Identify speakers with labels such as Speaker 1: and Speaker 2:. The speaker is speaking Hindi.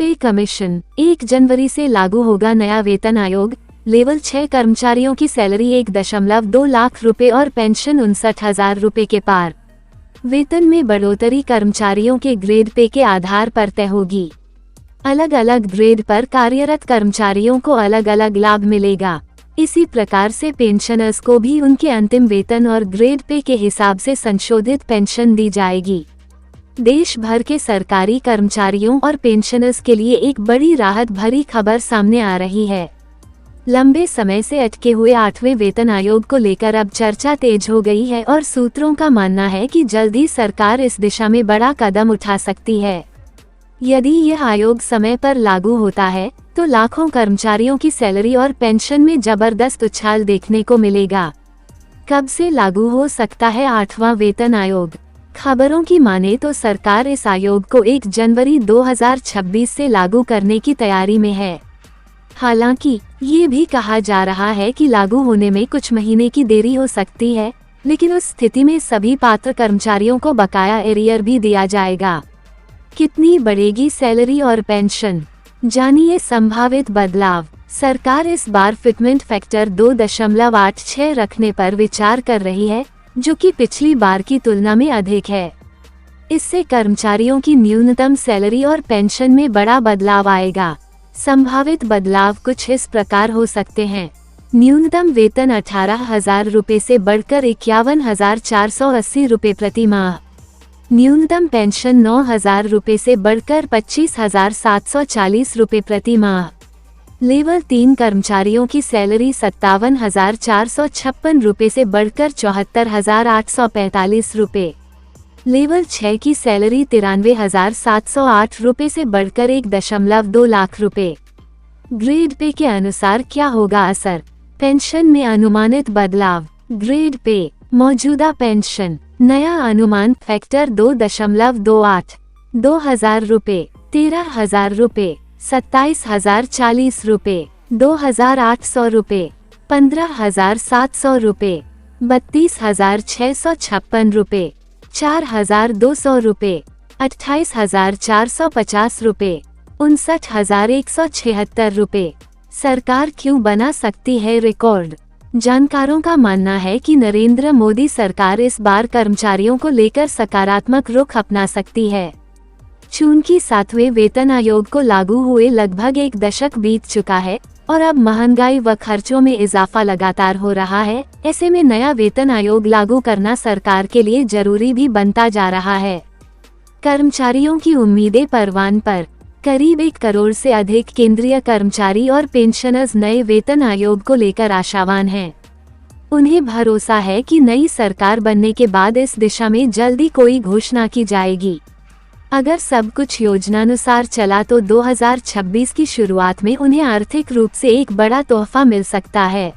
Speaker 1: पे कमीशन 1 जनवरी से लागू होगा नया वेतन आयोग। लेवल 6 कर्मचारियों की सैलरी 1.2 लाख रुपए और पेंशन 59,000 रुपए के पार। वेतन में बढ़ोतरी कर्मचारियों के ग्रेड पे के आधार पर तय होगी। अलग अलग ग्रेड पर कार्यरत कर्मचारियों को अलग अलग लाभ मिलेगा। इसी प्रकार से पेंशनर्स को भी उनके अंतिम वेतन और ग्रेड पे के हिसाब से संशोधित पेंशन दी जाएगी। देश भर के सरकारी कर्मचारियों और पेंशनर्स के लिए एक बड़ी राहत भरी खबर सामने आ रही है। लंबे समय से अटके हुए 8वें वेतन आयोग को लेकर अब चर्चा तेज हो गई है और सूत्रों का मानना है कि जल्दी सरकार इस दिशा में बड़ा कदम उठा सकती है। यदि यह आयोग समय पर लागू होता है तो लाखों कर्मचारियों की सैलरी और पेंशन में जबरदस्त उछाल देखने को मिलेगा। कब से लागू हो सकता है 8वां वेतन आयोग? खबरों की माने तो सरकार इस आयोग को 1 जनवरी 2026 से लागू करने की तैयारी में है। हालांकि ये भी कहा जा रहा है कि लागू होने में कुछ महीने की देरी हो सकती है, लेकिन उस स्थिति में सभी पात्र कर्मचारियों को बकाया एरियर भी दिया जाएगा। कितनी बढ़ेगी सैलरी और पेंशन? जानिए संभावित बदलाव। सरकार इस बार फिटमेंट फैक्टर 2.86 रखने पर विचार कर रही है, जो कि पिछली बार की तुलना में अधिक है। इससे कर्मचारियों की न्यूनतम सैलरी और पेंशन में बड़ा बदलाव आएगा। संभावित बदलाव कुछ इस प्रकार हो सकते हैं। न्यूनतम वेतन 18,000 रुपए से बढ़कर 51,480 रुपए प्रति माह। न्यूनतम पेंशन 9,000 रुपए से बढ़कर 25,740 रुपए प्रति माह। लेवल 3 कर्मचारियों की सैलरी 57,456 रुपए से बढ़कर 74,845 रुपए। लेवल 6 की सैलरी 93,708 रुपए से बढ़कर 1.2 लाख रुपए। ग्रेड पे के अनुसार क्या होगा असर? पेंशन में अनुमानित बदलाव। ग्रेड पे मौजूदा पेंशन नया अनुमान फैक्टर 2.28 2,000 रुपए, 13,000 रुपए, 27,040 रुपए, 2,800 रुपए, 15,700 रुपए, 32,656 रुपए, 4,200 रुपए, 28,450 रुपए, 59,176 रुपए। सरकार क्यों बना सकती है रिकॉर्ड? जानकारों का मानना है कि नरेंद्र मोदी सरकार इस बार कर्मचारियों को लेकर सकारात्मक रुख अपना सकती है। चूंकि 7वें वेतन आयोग को लागू हुए लगभग 1 दशक बीत चुका है और अब महंगाई व खर्चों में इजाफा लगातार हो रहा है, ऐसे में नया वेतन आयोग लागू करना सरकार के लिए जरूरी भी बनता जा रहा है। कर्मचारियों की उम्मीदें परवान पर। करीब 1 करोड़ से अधिक केंद्रीय कर्मचारी और पेंशनर्स नए वेतन आयोग को लेकर आशावान हैं। उन्हें भरोसा है कि नई सरकार बनने के बाद इस दिशा में जल्दी कोई घोषणा की जाएगी। अगर सब कुछ योजनानुसार चला तो 2026 की शुरुआत में उन्हें आर्थिक रूप से एक बड़ा तोहफा मिल सकता है।